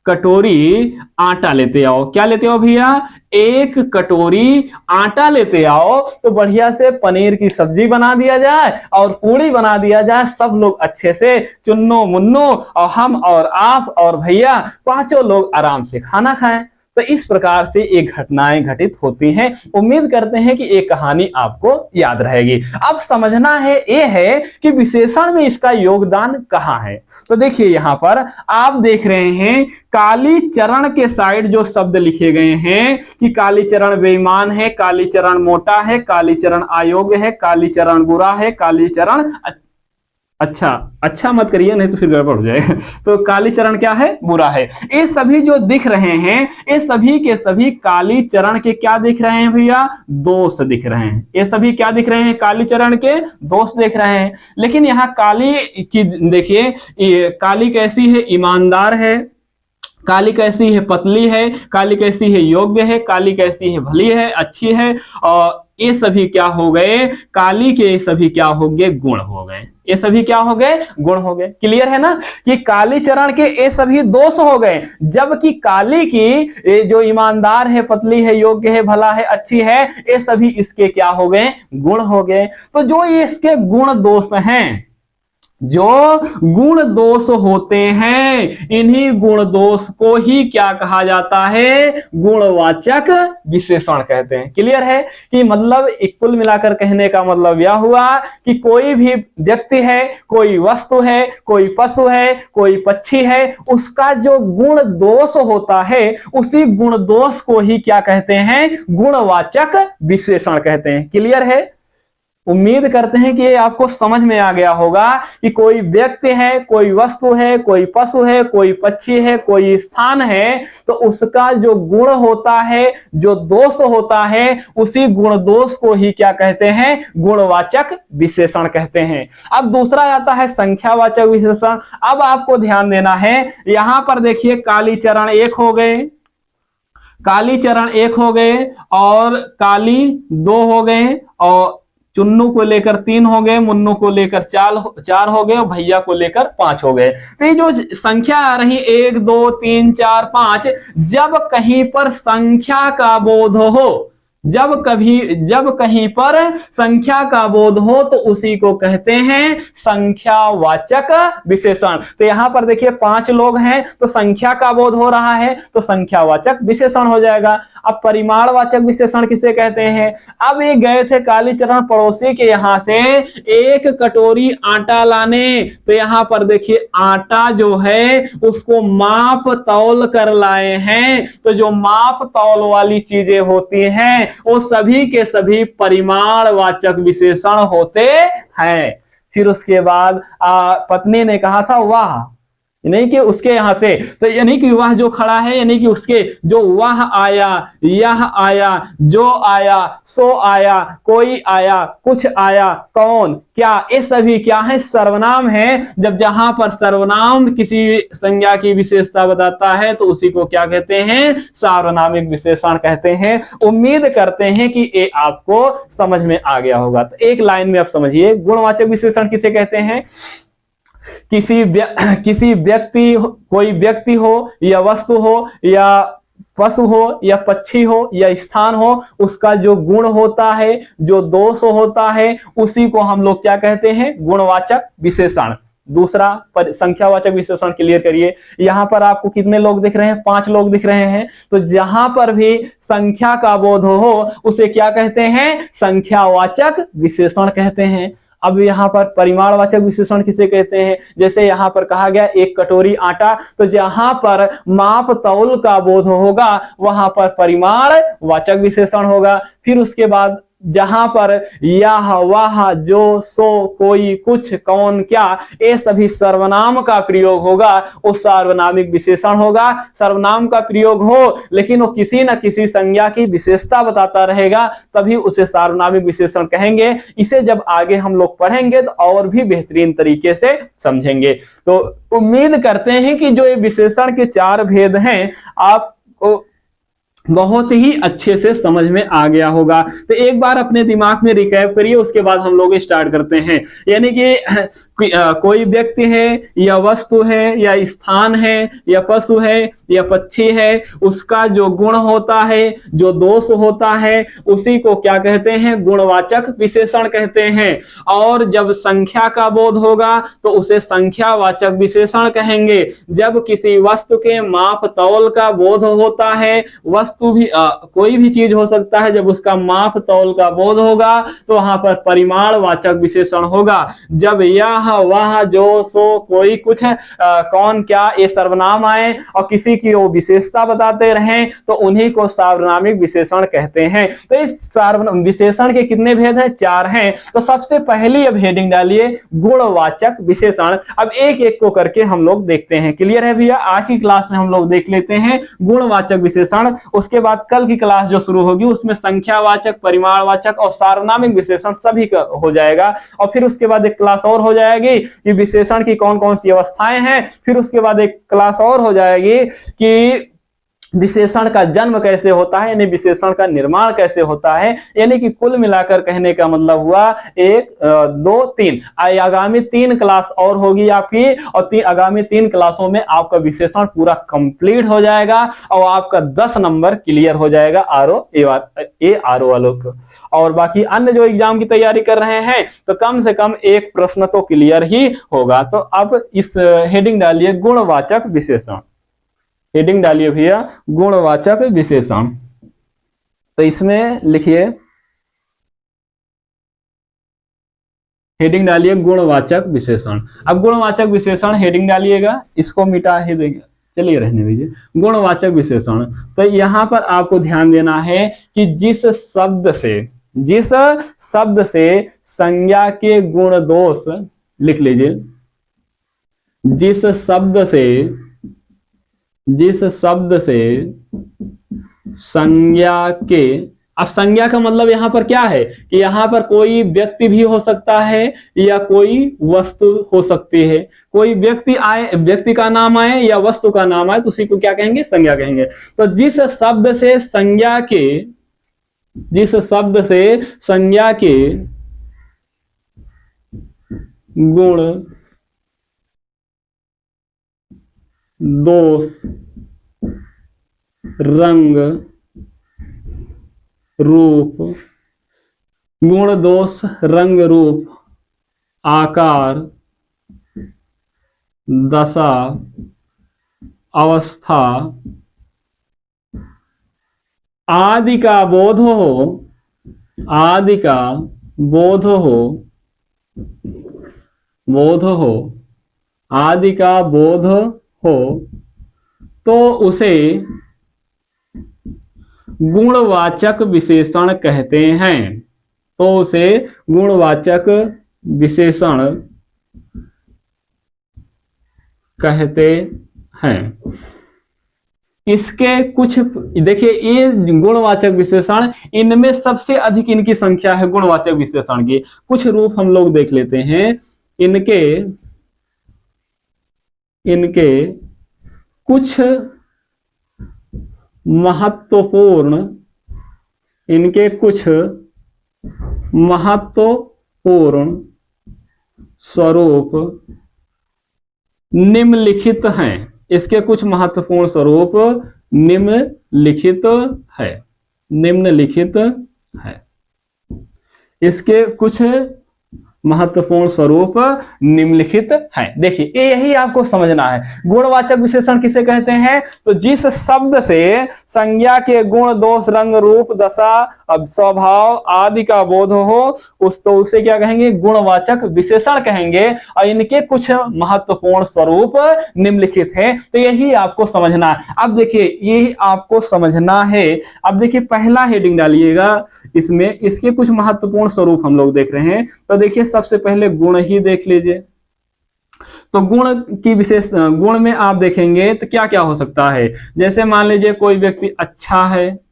कटोरी आटा लेते आओ। क्या लेते आओ भैया? एक कटोरी आटा लेते आओ, तो बढ़िया से पनीर की सब्जी बना दिया जाए और पूड़ी बना दिया जाए। सब लोग अच्छे से चुन्नो मुन्नो और हम और आप और भैया पांचों लोग आराम से खाना खाएं। तो इस प्रकार से ये घटनाएं घटित होती हैं। उम्मीद करते हैं कि ये कहानी आपको याद रहेगी। अब समझना है ये है कि विशेषण में इसका योगदान कहाँ है। तो देखिए यहां पर आप देख रहे हैं कालीचरण के साइड जो शब्द लिखे गए हैं कि कालीचरण बेईमान है, कालीचरण मोटा है, कालीचरण अयोग्य है, कालीचरण बुरा है, कालीचरण अच्छा मत करिए नहीं तो फिर गड़बड़ हो जाएगा। तो कालीचरण क्या है? बुरा है। ये सभी जो दिख रहे हैं, ये सभी के सभी कालीचरण के क्या दिख रहे हैं भैया? दोष दिख रहे हैं। ये सभी क्या दिख रहे हैं? कालीचरण के दोष दिख रहे हैं। लेकिन यहाँ काली की देखिए, काली कैसी है? ईमानदार है। काली कैसी है? पतली है। काली कैसी है? योग्य है। काली कैसी है? भली है, अच्छी है। और ये सभी क्या हो गए? काली के सभी क्या हो गए? गुण हो गए। ये सभी क्या हो गए? गुण हो गए। क्लियर है ना कि कालीचरण के ये सभी दोष हो गए, जबकि काली की जो ईमानदार है, पतली है, योग्य है, भला है, अच्छी है, ये सभी इसके क्या हो गए? गुण हो गए। तो जो ये इसके गुण दोष हैं, जो गुण दोष होते हैं, इन्हीं गुण दोष को ही क्या कहा जाता है? गुणवाचक विशेषण कहते हैं। क्लियर है कि मतलब कुल मिलाकर कहने का मतलब यह हुआ कि कोई भी व्यक्ति है, कोई वस्तु है, कोई पशु है, कोई पक्षी है, उसका जो गुण दोष होता है, उसी गुण दोष को ही क्या कहते हैं? गुणवाचक विशेषण कहते हैं। क्लियर है? उम्मीद करते हैं कि ये आपको समझ में आ गया होगा कि कोई व्यक्ति है, कोई वस्तु है, कोई पशु है, कोई पक्षी है, कोई स्थान है, तो उसका जो गुण होता है, जो दोष होता है, उसी गुण दोष को ही क्या कहते हैं? गुणवाचक विशेषण कहते हैं। अब दूसरा आता है संख्यावाचक विशेषण। अब आपको ध्यान देना है, यहां पर देखिए कालीचरण एक हो गए, कालीचरण एक हो गए, और काली दो हो गए, और चुन्नू को लेकर 3 हो गए, मुन्नू को लेकर 4 हो गए, और भैया को लेकर 5 हो गए। तो ये जो संख्या आ रही 1 2 3 4 5, जब कहीं पर संख्या का बोध हो, जब कहीं पर संख्या का बोध हो, तो उसी को कहते हैं संख्यावाचक विशेषण। तो यहां पर देखिए 5 लोग हैं, तो संख्या का बोध हो रहा है, तो संख्यावाचक विशेषण हो जाएगा। अब परिमाणवाचक विशेषण किसे कहते हैं? अब ये गए थे कालीचरण पड़ोसी के यहां से एक कटोरी आटा लाने, तो यहां पर देखिए आटा जो है उसको माप तौल कर लाए हैं। तो जो माप तौल वाली चीजें होती हैं, वो सभी के सभी परिमाणवाचक विशेषण होते हैं। फिर उसके बाद पत्नी ने कहा था वाह, नहीं कि उसके यहां से, तो यानी कि वह जो खड़ा है, यानी कि उसके जो वह आया, यह आया, जो आया, सो आया, कोई आया, कुछ आया, कौन, क्या, ये सभी क्या है? सर्वनाम है। जब जहां पर सर्वनाम किसी संज्ञा की विशेषता बताता है तो उसी को क्या कहते हैं? सार्वनामिक विशेषण कहते हैं। उम्मीद करते हैं कि ये आपको समझ में आ गया होगा। तो एक लाइन में आप समझिए, गुणवाचक विशेषण किसे कहते हैं? किसी व्यक्ति, कोई व्यक्ति हो या वस्तु हो या पशु हो या पक्षी हो या स्थान हो, उसका जो गुण होता है, जो दोष होता है, उसी को हम लोग क्या कहते हैं? गुणवाचक विशेषण। दूसरा संख्यावाचक विशेषण क्लियर करिए। यहां पर आपको कितने लोग दिख रहे हैं? 5 लोग दिख रहे हैं। तो जहां पर भी संख्या का बोध हो उसे क्या कहते हैं? संख्यावाचक विशेषण कहते हैं। अब यहाँ पर परिमाणवाचक विशेषण किसे कहते हैं? जैसे यहाँ पर कहा गया 1 कटोरी आटा, तो जहां पर माप तौल का बोध होगा वहां पर परिमाणवाचक विशेषण होगा। फिर उसके बाद जहां पर यह, वह, जो, सो, कोई, कुछ, कौन, क्या, ये सभी सर्वनाम का प्रयोग होगा, वो सार्वनामिक विशेषण होगा। सर्वनाम का प्रयोग हो लेकिन वो किसी न किसी संज्ञा की विशेषता बताता रहेगा, तभी उसे सार्वनामिक विशेषण कहेंगे। इसे जब आगे हम लोग पढ़ेंगे तो और भी बेहतरीन तरीके से समझेंगे। तो उम्मीद करते हैं कि जो ये विशेषण के 4 भेद हैं आपको बहुत ही अच्छे से समझ में आ गया होगा। तो एक बार अपने दिमाग में रिकैप करिए, उसके बाद हम लोग स्टार्ट करते हैं। यानी कि कोई व्यक्ति है या वस्तु है या स्थान है या पशु है या पक्षी है, उसका जो गुण होता है, जो दोष होता है, उसी को क्या कहते हैं? गुणवाचक विशेषण कहते हैं। और जब संख्या का बोध होगा तो उसे संख्यावाचक विशेषण कहेंगे। जब किसी वस्तु के माप तौल का बोध होता है, वस्तु भी कोई भी चीज हो सकता है, जब उसका माप तौल का बोध होगा तो वहां पर परिमाणवाचक विशेषण होगा। जब यह, वह, जो, सो, कोई, कुछ, कौन, क्या, ये सर्वनाम आए और किसी की वो विशेषता बताते रहें तो उन्हीं को सार्वनामिक विशेषण कहते हैं। तो इस सार्वनामिक विशेषण के कितने भेद हैं? 4 हैं। तो सबसे पहले अब हेडिंग डालिए गुणवाचक विशेषण। अब एक एक को करके हम लोग देखते हैं। क्लियर है भैया? आज की क्लास में हम लोग देख लेते हैं गुणवाचक विशेषण। उसके बाद कल की क्लास जो शुरू होगी उसमें संख्यावाचक, परिमाणवाचक और सार्वनामिक विशेषण सभी का हो जाएगा। और फिर उसके बाद एक क्लास और हो जाएगी कि विशेषण की कौन कौन सी अवस्थाएं हैं। फिर उसके बाद एक क्लास और हो जाएगी कि विशेषण का जन्म कैसे होता है, यानी विशेषण का निर्माण कैसे होता है। यानी कि कुल मिलाकर कहने का मतलब हुआ 1, 2, 3 आगामी 3 क्लास और होगी आपकी, और आगामी 3 क्लासों में आपका विशेषण पूरा कंप्लीट हो जाएगा और आपका 10 नंबर क्लियर हो जाएगा आरओ वालों को। और बाकी अन्य जो एग्जाम की तैयारी कर रहे हैं तो कम से कम 1 प्रश्न तो क्लियर ही होगा। तो अब इस हेडिंग डालिए गुणवाचक विशेषण। हेडिंग डालिए भैया गुणवाचक विशेषण। तो इसमें लिखिए, हेडिंग डालिए गुणवाचक विशेषण। अब गुणवाचक विशेषण हेडिंग डालिएगा, इसको मिटा ही देंगे, चलिए रहने दीजिए। गुणवाचक विशेषण, तो यहां पर आपको ध्यान देना है कि जिस शब्द से संज्ञा के गुण दोष, लिख लीजिए, जिस शब्द से संज्ञा के, अब संज्ञा का मतलब यहां पर क्या है कि यहां पर कोई व्यक्ति भी हो सकता है या कोई वस्तु हो सकती है। कोई व्यक्ति आए, व्यक्ति का नाम आए या वस्तु का नाम आए तो उसी को क्या कहेंगे? संज्ञा कहेंगे। तो जिस शब्द से संज्ञा के गुण, दोष, रंग, रूप, गुण, दोष, रंग, रूप, आकार, दशा, अवस्था आदि का बोध हो तो उसे गुणवाचक विशेषण कहते हैं। तो उसे गुणवाचक विशेषण कहते हैं। इसके कुछ देखिए, ये गुणवाचक विशेषण, इनमें सबसे अधिक इनकी संख्या है गुणवाचक विशेषण की। कुछ रूप हम लोग देख लेते हैं इनके। कुछ महत्वपूर्ण, इनके कुछ महत्वपूर्ण स्वरूप निम्नलिखित हैं। इसके कुछ महत्वपूर्ण स्वरूप निम्नलिखित है। इसके कुछ महत्वपूर्ण स्वरूप निम्नलिखित है। देखिए, यही आपको समझना है। गुणवाचक विशेषण किसे कहते हैं? तो जिस शब्द से संज्ञा के गुण, दोष, रंग, रूप, दशा, स्वभाव आदि का बोध हो, उसे क्या कहेंगे? गुणवाचक विशेषण कहेंगे। और इनके कुछ महत्वपूर्ण स्वरूप निम्नलिखित है। तो यही आपको समझना है। अब देखिए, ये आपको समझना है। अब देखिए, पहला हेडिंग डालिएगा इसमें। इसके कुछ महत्वपूर्ण स्वरूप हम लोग देख रहे हैं। तो देखिए, सबसे पहले गुण ही देख लीजिए। तो गुण की विशेष, गुण में आप देखेंगे तो क्या क्या हो सकता है। जैसे मान लीजिए कोई व्यक्ति अच्छा है,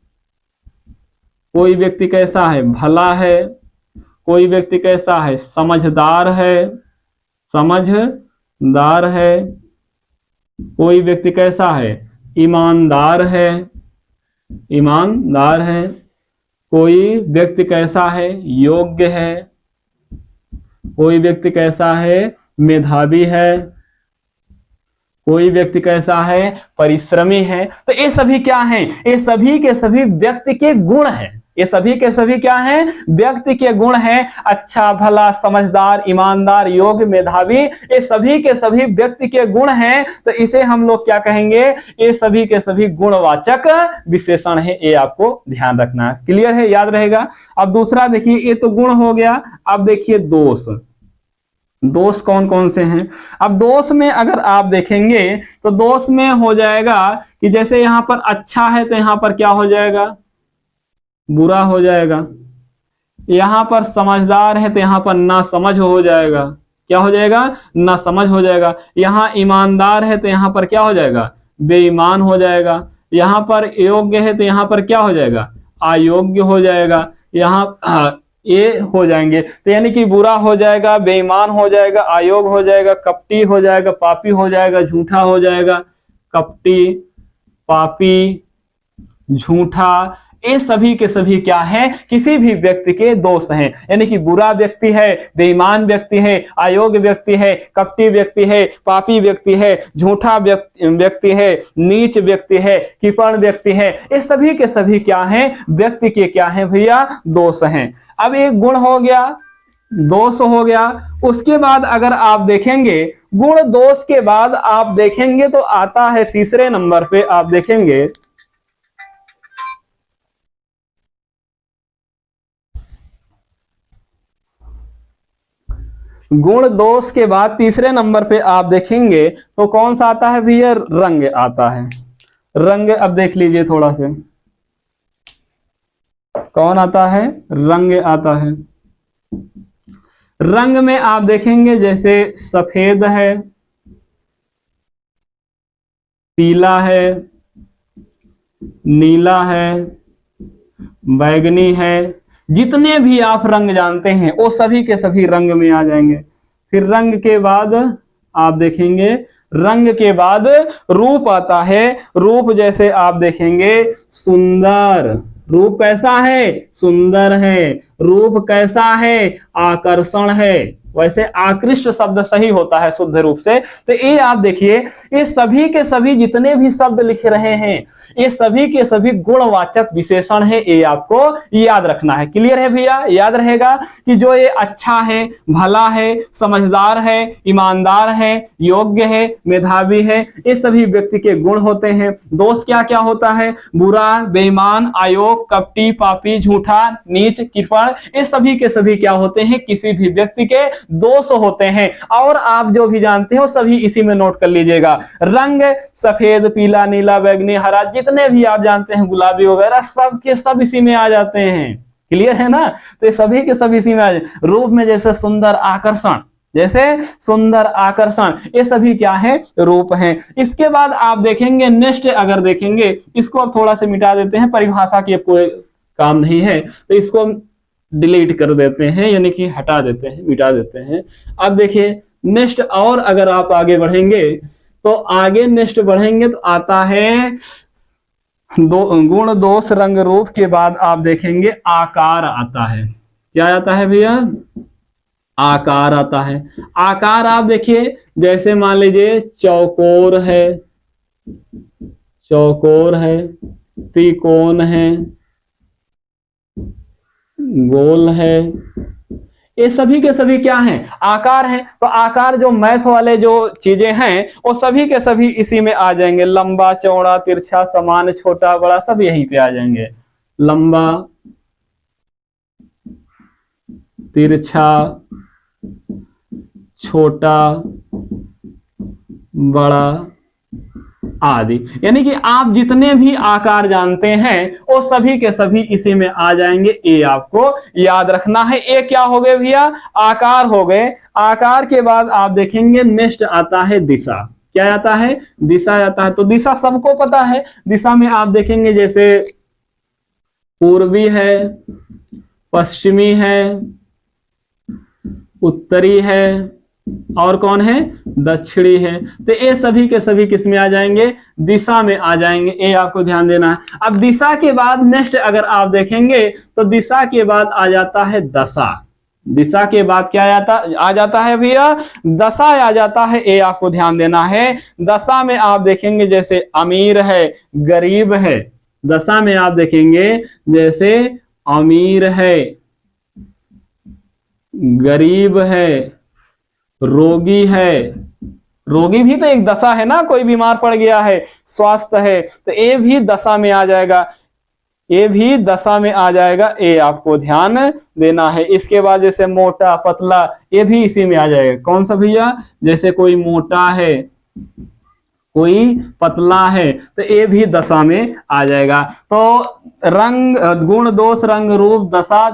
कोई व्यक्ति कैसा है? भला है। कोई व्यक्ति कैसा है? समझदार है। कोई व्यक्ति कैसा है? ईमानदार है। कोई व्यक्ति कैसा है? योग्य है। कोई व्यक्ति कैसा है? मेधावी है। कोई व्यक्ति कैसा है? परिश्रमी है। तो ये सभी क्या हैं? ये सभी के सभी व्यक्ति के गुण हैं। ये सभी के सभी क्या हैं? व्यक्ति के गुण हैं। अच्छा, भला, समझदार, ईमानदार, योग्य, मेधावी, ये सभी के सभी व्यक्ति के गुण हैं। तो इसे हम लोग क्या कहेंगे? ये सभी के सभी गुणवाचक विशेषण है। ये आपको ध्यान रखना है। क्लियर है? याद रहेगा। अब दूसरा देखिए, ये तो गुण हो गया। अब देखिए दोष। दोष कौन कौन से हैं? अब दोष में अगर आप देखेंगे तो दोष में हो जाएगा कि जैसे यहां पर अच्छा है तो यहां पर क्या हो जाएगा? बुरा हो जाएगा। यहां पर समझदार है तो यहां पर नासमझ हो जाएगा। क्या हो जाएगा? नासमझ हो जाएगा। यहां ईमानदार है तो यहां पर क्या हो जाएगा? बेईमान हो जाएगा। यहां पर योग्य है तो यहां पर क्या हो जाएगा? अयोग्य हो जाएगा। यहां ये हो जाएंगे। तो यानी कि बुरा हो जाएगा, बेईमान हो जाएगा, अयोग्य हो जाएगा, कपटी हो जाएगा, पापी हो जाएगा, झूठा हो जाएगा। कपटी, पापी, झूठा, ये सभी के सभी क्या है? किसी भी व्यक्ति के दोष हैं। यानी कि बुरा व्यक्ति है, बेईमान व्यक्ति है, अयोग्य व्यक्ति है, कपटी व्यक्ति है, पापी व्यक्ति है, झूठा व्यक्ति है, नीच व्यक्ति है, कृपण व्यक्ति है। ये सभी के सभी क्या हैं? व्यक्ति के क्या हैं भैया? दोष हैं। अब एक गुण हो गया, दोष हो गया। उसके बाद अगर आप देखेंगे, गुण दोष के बाद आप देखेंगे तो आता है तीसरे नंबर पे। आप देखेंगे गुण दोष के बाद तीसरे नंबर पे आप देखेंगे तो कौन सा आता है भैया? रंग आता है। रंग अब देख लीजिए थोड़ा से, कौन आता है? रंग आता है। रंग में आप देखेंगे जैसे सफेद है, पीला है, नीला है, बैगनी है। जितने भी आप रंग जानते हैं वो सभी के सभी रंग में आ जाएंगे। फिर रंग के बाद आप देखेंगे, रंग के बाद रूप आता है। रूप जैसे आप देखेंगे सुंदर। रूप कैसा है? सुंदर है। रूप कैसा है? आकर्षण है। वैसे आकृष्ट शब्द सही होता है शुद्ध रूप से। तो ये आप देखिए, ये सभी के सभी जितने भी शब्द लिख रहे हैं ये सभी के सभी गुणवाचक विशेषण है। ये आपको याद रखना है। क्लियर है भैया? याद रहेगा कि जो ये अच्छा है, भला है, समझदार है, ईमानदार है, योग्य है, मेधावी है, ये सभी व्यक्ति के गुण होते हैं। दोष क्या क्या होता है? बुरा, बेईमान, अयोग्य, कपटी, पापी, झूठा, नीच, कृपण, ये सभी के सभी क्या होते हैं? किसी भी व्यक्ति के 200 होते हैं। और आप जो भी जानते हो सभी इसी में नोट कर लीजिएगा। रंग सफेद, पीला, नीला, बैगनी, हरा, जितने भी आप जानते हैं, गुलाबी वगैरह, सब के सब इसी में आ जाते हैं। क्लियर है ना? तो ये सभी के सभी इसी में आ जाते। रूप में जैसे सुंदर, आकर्षण, जैसे सुंदर, आकर्षण, ये सभी क्या है? रूप हैं। इसके बाद आप देखेंगे नेक्स्ट, अगर देखेंगे इसको अब थोड़ा सा मिटा देते हैं, परिभाषा की कोई काम नहीं है तो इसको डिलीट कर देते हैं, यानी कि हटा देते हैं, मिटा देते हैं। अब देखिए नेक्स्ट, और अगर आप आगे बढ़ेंगे तो आगे नेक्स्ट बढ़ेंगे तो आता है गुण, दोष, रंग, रूप के बाद आप देखेंगे आकार आता है। क्या आता है भैया? आकार आता है। आकार आप देखिए, जैसे मान लीजिए चौकोर है, चौकोर है, त्रिकोण है, गोल है, ये सभी के सभी क्या हैं? आकार हैं। तो आकार जो मैथ वाले जो चीजें हैं वो सभी के सभी इसी में आ जाएंगे। लंबा, चौड़ा, तिरछा, समान, छोटा, बड़ा, सब यहीं पे आ जाएंगे। लंबा, तिरछा, छोटा, बड़ा आदि, यानी कि आप जितने भी आकार जानते हैं वो सभी के सभी इसी में आ जाएंगे। ये आपको याद रखना है। ये क्या हो गए भैया? आकार हो गए। आकार के बाद आप देखेंगे नेक्स्ट आता है दिशा। क्या आता है? दिशा आता है। तो दिशा सबको पता है। दिशा में आप देखेंगे जैसे पूर्वी है, पश्चिमी है, उत्तरी है, और कौन है? दक्षिणी है। तो ये सभी के सभी किस में आ जाएंगे? दिशा में आ जाएंगे। ये आपको ध्यान देना है। अब दिशा के बाद नेक्स्ट अगर आप देखेंगे तो दिशा के बाद आ जाता है दशा। दिशा के बाद क्या आ जाता है भैया? दशा आ जाता है। ये आपको ध्यान देना है। दशा में आप देखेंगे जैसे अमीर है, गरीब है। दशा में आप देखेंगे जैसे अमीर है, गरीब है, रोगी है। रोगी भी तो एक दशा है ना, कोई बीमार पड़ गया है, स्वास्थ्य है, तो ये भी दशा में आ जाएगा। ये भी दशा में आ जाएगा। ये आपको ध्यान देना है। इसके बाद जैसे मोटा, पतला, ये भी इसी में आ जाएगा। कौन सा भैया? जैसे कोई मोटा है, कोई पतला है, तो ये भी दशा में आ जाएगा। तो रंग, गुण, दोष, रंग, रूप, दशा,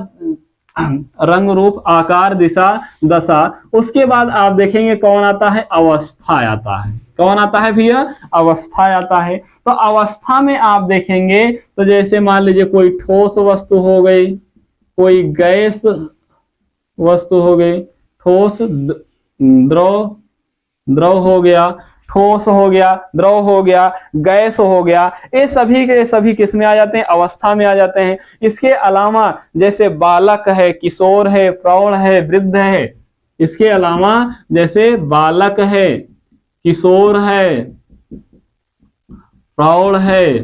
रंग, रूप, आकार, दिशा, दशा। उसके बाद आप देखेंगे कौन आता है? अवस्था आता है। कौन आता है भैया? अवस्था आता है। तो अवस्था में आप देखेंगे तो जैसे मान लीजिए कोई ठोस वस्तु हो गई, कोई गैस वस्तु हो गई, ठोस, द्रव, द्रव हो गया, ठोस हो गया, द्रव हो गया, गैस हो गया, ये सभी के सभी किस में आ जाते हैं? अवस्था में आ जाते हैं। इसके अलावा जैसे बालक है, किशोर है, प्रौढ़ है, वृद्ध है। इसके अलावा जैसे बालक है, किशोर है, प्रौढ़ है,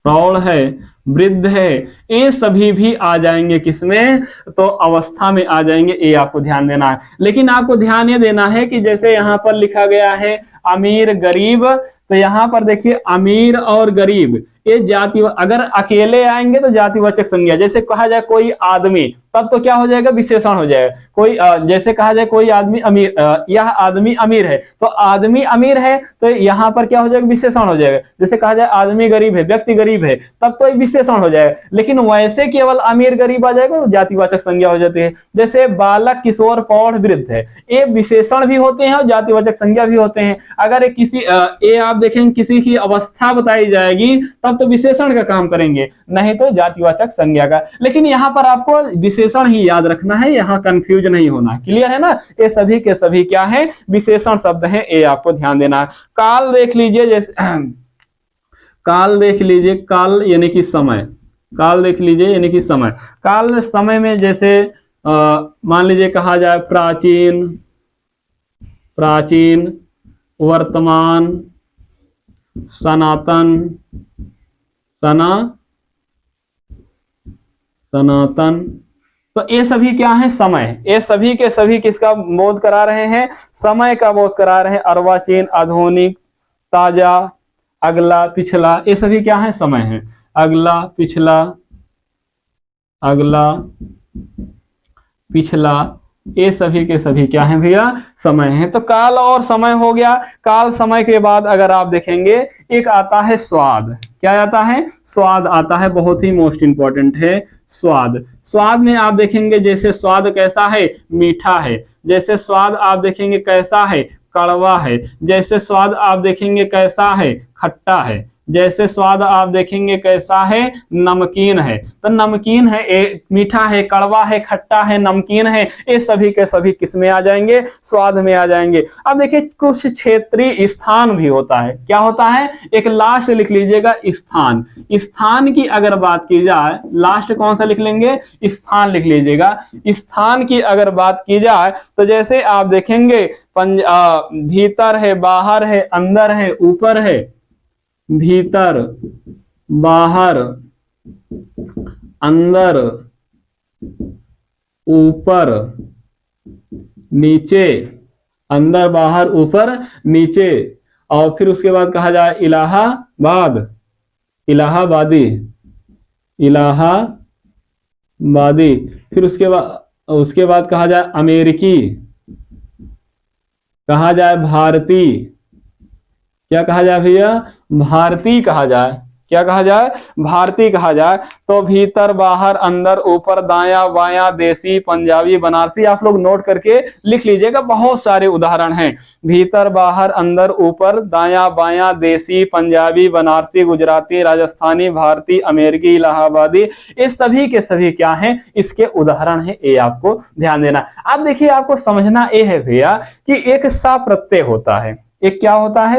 प्रौढ़ है, वृद्ध है, ये सभी भी आ जाएंगे किसमें? तो अवस्था में आ जाएंगे। ये आपको ध्यान देना है। लेकिन आपको ध्यान ये देना है कि जैसे यहाँ पर लिखा गया है अमीर, गरीब, तो यहाँ पर देखिए अमीर और गरीब ये जाति, अगर अकेले आएंगे तो जातिवाचक संज्ञा। जैसे कहा जाए कोई आदमी, तब तो क्या हो जाएगा? विशेषण हो जाएगा। कोई जैसे कहा जाए कोई आदमी अमीर, यह आदमी अमीर है, तो आदमी अमीर है, तो यहाँ पर क्या हो जाएगा? विशेषण हो जाएगा। जैसे कहा जाए आदमी गरीब है, व्यक्ति गरीब है, तब तो एक विशेषण हो जाएगा। लेकिन वैसे केवल अमीर गरीब आ जाएगा तो जातिवाचक संज्ञा हो जाती है। जैसे बालक, किशोर, प्रौढ़, वृद्ध है, ये विशेषण भी होते हैं और जातिवाचक संज्ञा भी होते हैं। अगर किसी ये आप देखेंगे किसी की अवस्था बताई जाएगी तब तो विशेषण का काम करेंगे, नहीं तो जातिवाचक संज्ञा का। लेकिन यहाँ पर आपको विशेषण ही याद रखना है, यहाँ कंफ्यूज नहीं होना। क्लियर है ना? ये सभी के सभी क्या है? विशेषण शब्द हैं। ये आपको ध्यान देना है। काल देख लीजिए, जैसे काल देख लीजिए, काल यानी कि समय। काल देख लीजिए यानी कि समय। काल, समय में जैसे मान लीजिए कहा जाए प्राचीन, प्राचीन, वर्तमान, सनातन, सनातन, तो ये सभी क्या है? समय। ये सभी के सभी किसका बोध करा रहे हैं? समय का बोध करा रहे हैं। अर्वाचीन, आधुनिक, ताजा, अगला, पिछला, ये सभी क्या है? समय है। अगला, पिछला, अगला, पिछला, ये सभी के सभी क्या है भैया, समय है। तो काल और समय हो गया। काल समय के बाद अगर आप देखेंगे एक आता है स्वाद। क्या आता है, स्वाद आता है, बहुत ही मोस्ट इंपॉर्टेंट है स्वाद। स्वाद में आप देखेंगे जैसे स्वाद कैसा है, मीठा है। जैसे स्वाद आप देखेंगे कैसा है, कड़वा है। जैसे स्वाद आप देखेंगे कैसा है, खट्टा है। जैसे स्वाद आप देखेंगे कैसा है, नमकीन है। तो नमकीन है, मीठा है, कड़वा है, खट्टा है, नमकीन है, ये सभी के सभी किस में आ जाएंगे, स्वाद में आ जाएंगे। अब देखिए कुछ क्षेत्रीय स्थान भी होता है। क्या होता है, एक लास्ट लिख लीजिएगा, स्थान। स्थान की अगर बात की जाए, लास्ट कौन सा लिख लेंगे, स्थान लिख लीजिएगा। स्थान की अगर बात की जाए तो जैसे आप देखेंगे भीतर है, बाहर है, अंदर है, ऊपर है। भीतर, बाहर, अंदर, ऊपर, नीचे। अंदर, बाहर, ऊपर, नीचे। और फिर उसके बाद कहा जाए इलाहाबाद, इलाहाबादी, इलाहाबादी। फिर उसके बाद कहा जाए अमेरिकी, कहा जाए भारतीय। क्या कहा जाए भैया, भारतीय कहा जाए। क्या कहा जाए, भारतीय कहा जाए। तो भीतर, बाहर, अंदर, ऊपर, दाया, बाया, देसी, पंजाबी, बनारसी। आप लोग नोट करके लिख लीजिएगा, बहुत सारे उदाहरण हैं। भीतर, बाहर, अंदर, ऊपर, दाया, बाया, देसी, पंजाबी, बनारसी, गुजराती, राजस्थानी, भारतीय, अमेरिकी, इलाहाबादी, ये सभी के सभी क्या हैं, इसके उदाहरण हैं। ये आपको ध्यान देना। अब देखिए आपको समझना ये है भैया कि एक सा प्रत्यय होता है। एक क्या होता है,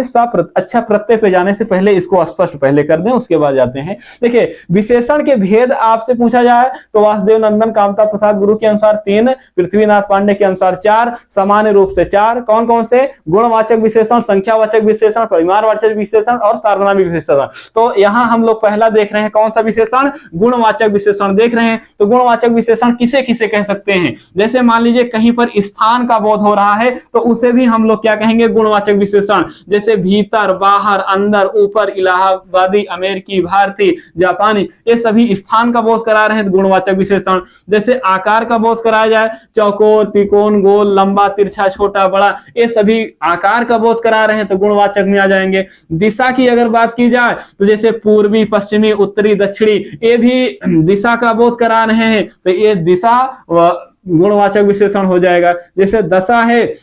अच्छा प्रत्यय पे जाने से पहले इसको स्पष्ट पहले कर दें, उसके बाद जाते हैं। देखिए विशेषण के भेद आपसे पूछा जाए तो वासुदेव नंदन, कामता प्रसाद गुरु के अनुसार 3, पृथ्वीनाथ पांडे के अनुसार 4, सामान्य रूप से 4। कौन कौन से, गुणवाचक विशेषण, संख्यावाचक विशेषण, परिमाणवाचक विशेषण और सार्वनामिक विशेषण। तो यहाँ हम लोग पहला देख रहे हैं कौन सा विशेषण, गुणवाचक विशेषण देख रहे हैं। तो गुणवाचक विशेषण किसे किसे कह सकते हैं, जैसे मान लीजिए कहीं पर स्थान का बोध हो रहा है तो उसे भी हम लोग क्या कहेंगे, गुणवाचक विशेषण। जैसे भीतर, बाहर, अंदर, ऊपर, इलाहाबादी, अमेरिकी, भारतीय, जापानी, ये सभी स्थान का बोध करा रहे हैं, गुणवाचक विशेषण। जैसे आकार का बोध कराया जाए, चौकोर, त्रिकोण, गोल, लंबा, तिरछा, छोटा, बड़ा, ये सभी आकार का बोध करा रहे हैं तो गुणवाचक में आ जाएंगे। दिशा की अगर बात की जाए तो जैसे पूर्वी, पश्चिमी, उत्तरी, दक्षिणी, ये भी दिशा का बोध करा रहे हैं तो ये दिशा गुणवाचक विशेषण हो जाएगा। जैसे दशा है,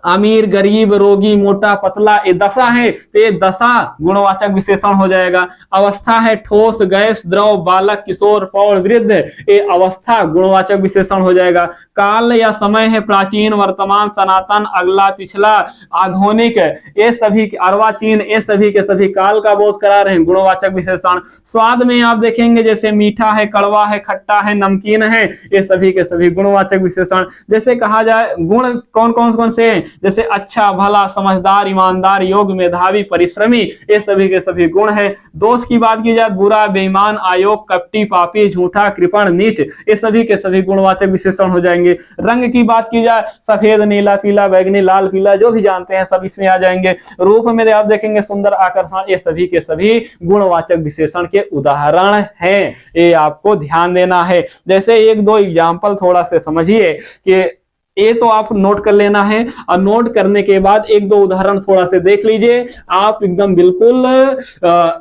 अमीर, गरीब, रोगी, मोटा, पतला, ये दशा है तो ये दशा गुणवाचक विशेषण हो जाएगा। अवस्था है, ठोस, गैस, द्रव, बालक, किशोर, प्रौढ़, वृद्ध, ये अवस्था गुणवाचक विशेषण हो जाएगा। काल या समय है, प्राचीन, वर्तमान, सनातन, अगला, पिछला, आधुनिक, ये सभी, अर्वाचीन, ये सभी के सभी काल का बोध करा रहे हैं, गुणवाचक विशेषण। स्वाद में आप देखेंगे जैसे मीठा है, कड़वा है, खट्टा है, नमकीन है, ये सभी के सभी गुणवाचक विशेषण। जैसे कहा जाए गुण कौन कौन से हैं, जैसे अच्छा, भला, समझदार, ईमानदार, योग्य, मेधावी, परिश्रमी, ये सभी के सभी गुण हैं। दोष की बात की जाए, बुरा, बेईमान, अयोग्य, कपटी, पापी, झूठा, कृपण, नीच, ये सभी के सभी गुणवाचक विशेषण हो जाएंगे। रंग की बात की जाए, सफेद, नीला, पीला, बैगनी, लाल, पीला, जो भी जानते हैं सब इसमें आ जाएंगे। रूप में आप देखेंगे सुंदर, आकर्षण, ये सभी के सभी गुणवाचक विशेषण के उदाहरण हैं, ये आपको ध्यान देना है। जैसे एक दो एग्जाम्पल थोड़ा से समझिए कि ये तो आप नोट कर लेना है और नोट करने के बाद एक दो उदाहरण थोड़ा से देख लीजिए, आप एकदम बिल्कुल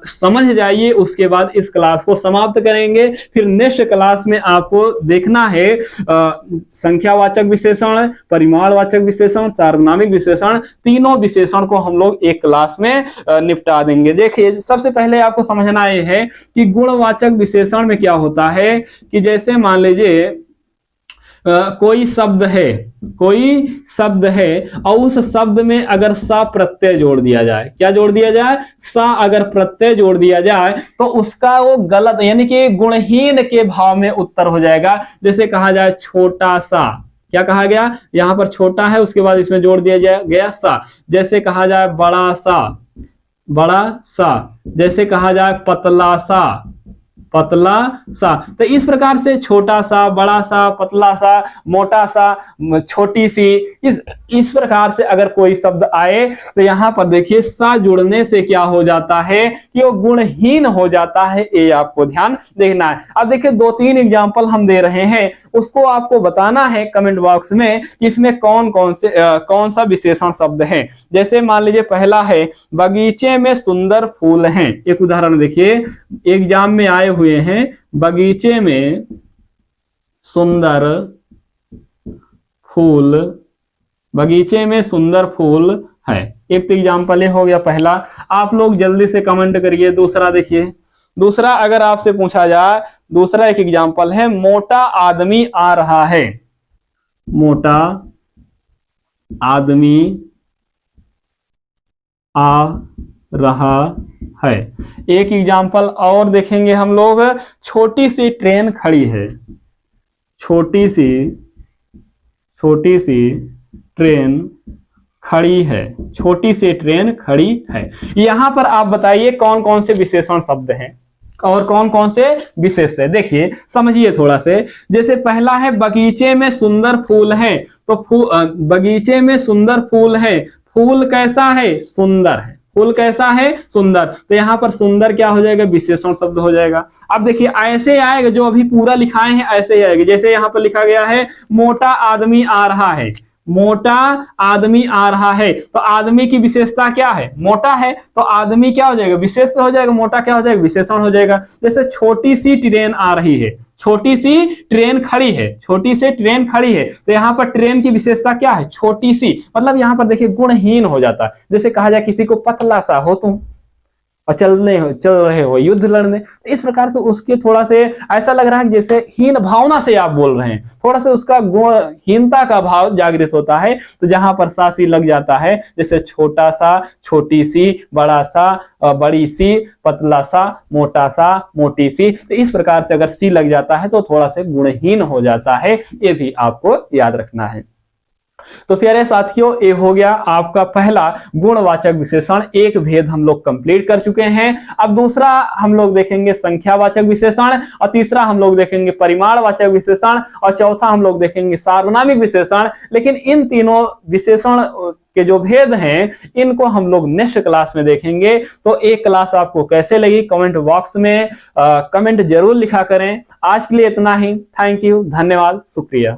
समझ जाइए। उसके बाद इस क्लास को समाप्त करेंगे। फिर नेक्स्ट क्लास में आपको देखना है संख्यावाचक विशेषण, परिमाणवाचक विशेषण, सार्वनामिक विशेषण, तीनों विशेषण को हम लोग एक क्लास में निपटा देंगे। देखिए सबसे पहले आपको समझना यह है कि गुणवाचक विशेषण में क्या होता है कि जैसे मान लीजिए कोई शब्द है और उस शब्द में अगर सा प्रत्यय जोड़ दिया जाए, क्या जोड़ दिया जाए, सा अगर प्रत्यय जोड़ दिया जाए तो उसका वो गलत यानी कि गुणहीन के भाव में उत्तर हो जाएगा। जैसे कहा जाए छोटा सा, क्या कहा गया, यहां पर छोटा है उसके बाद इसमें जोड़ दिया गया सा। जैसे कहा जाए बड़ा सा, जैसे कहा जाए पतला सा, पतला सा। तो इस प्रकार से छोटा सा, बड़ा सा, पतला सा, मोटा सा, छोटी सी, इस प्रकार से अगर कोई शब्द आए तो यहां पर देखिए सा जुड़ने से क्या हो जाता है कि वो गुणहीन हो जाता है। ये आपको ध्यान देखना है। अब देखिए 2-3 एग्जांपल हम दे रहे हैं, उसको आपको बताना है कमेंट बॉक्स में कि इसमें कौन सा विशेषण शब्द है। जैसे मान लीजिए पहला है बगीचे में सुंदर फूल हैं। एक उदाहरण देखिए, एग्जाम में आए हुए हैं, बगीचे में सुंदर फूल, बगीचे में सुंदर फूल है। एक तो एग्जाम्पल हो गया पहला। आप लोग जल्दी से कमेंट करिए। दूसरा देखिए, दूसरा अगर आपसे पूछा जाए, दूसरा एक एग्जाम्पल है मोटा आदमी आ रहा है। मोटा आदमी आ रहा है। एक एग्जाम्पल और देखेंगे हम लोग, छोटी सी ट्रेन खड़ी है। छोटी सी ट्रेन खड़ी है। छोटी सी ट्रेन खड़ी है। यहां पर आप बताइए कौन कौन से विशेषण शब्द हैं और कौन कौन से विशेष है। देखिए समझिए थोड़ा से। जैसे पहला है बगीचे में सुंदर फूल है, तो बगीचे में सुंदर फूल है। फूल कैसा है? सुंदर है। फूल कैसा है? सुंदर। तो यहां पर सुंदर क्या हो जाएगा? विशेषण शब्द हो जाएगा। अब देखिए ऐसे आएगा, जो अभी पूरा लिखाए हैं ऐसे ही आएगा। जैसे यहां पर लिखा गया है मोटा आदमी आ रहा है। मोटा आदमी आ रहा है, तो आदमी की विशेषता क्या है? मोटा है। तो आदमी क्या हो जाएगा? विशेष हो जाएगा। मोटा क्या हो जाएगा? विशेषण हो जाएगा। जैसे छोटी सी ट्रेन आ रही है, छोटी सी ट्रेन खड़ी है। छोटी सी ट्रेन खड़ी है, तो यहाँ पर ट्रेन की विशेषता क्या है? छोटी सी। मतलब यहाँ पर देखिए गुणहीन हो जाता है। जैसे कहा जाए किसी को पतला सा हो तुम और चल रहे हो युद्ध लड़ने, तो इस प्रकार से उसके थोड़ा से ऐसा लग रहा है जैसे हीन भावना से आप बोल रहे हैं, थोड़ा से उसका गुणहीनता का भाव जागृत होता है। तो जहां पर सा सी लग जाता है, जैसे छोटा सा, छोटी सी, बड़ा सा, बड़ी सी, पतला सा, मोटा सा, मोटी सी, तो इस प्रकार से अगर सी लग जाता है तो थोड़ा से गुणहीन हो जाता है। ये भी आपको याद रखना है। तो प्यारे साथियों, ये हो गया आपका पहला गुणवाचक विशेषण। एक भेद हम लोग कंप्लीट कर चुके हैं। अब दूसरा हम लोग देखेंगे संख्यावाचक विशेषण, और तीसरा हम लोग देखेंगे परिमाणवाचक विशेषण, और चौथा हम लोग देखेंगे सार्वनामिक विशेषण। लेकिन इन तीनों विशेषण के जो भेद हैं, इनको हम लोग नेक्स्ट क्लास में देखेंगे। तो एक क्लास आपको कैसे लगी कमेंट बॉक्स में कमेंट जरूर लिखा करें। आज के लिए इतना ही। थैंक यू, धन्यवाद, शुक्रिया।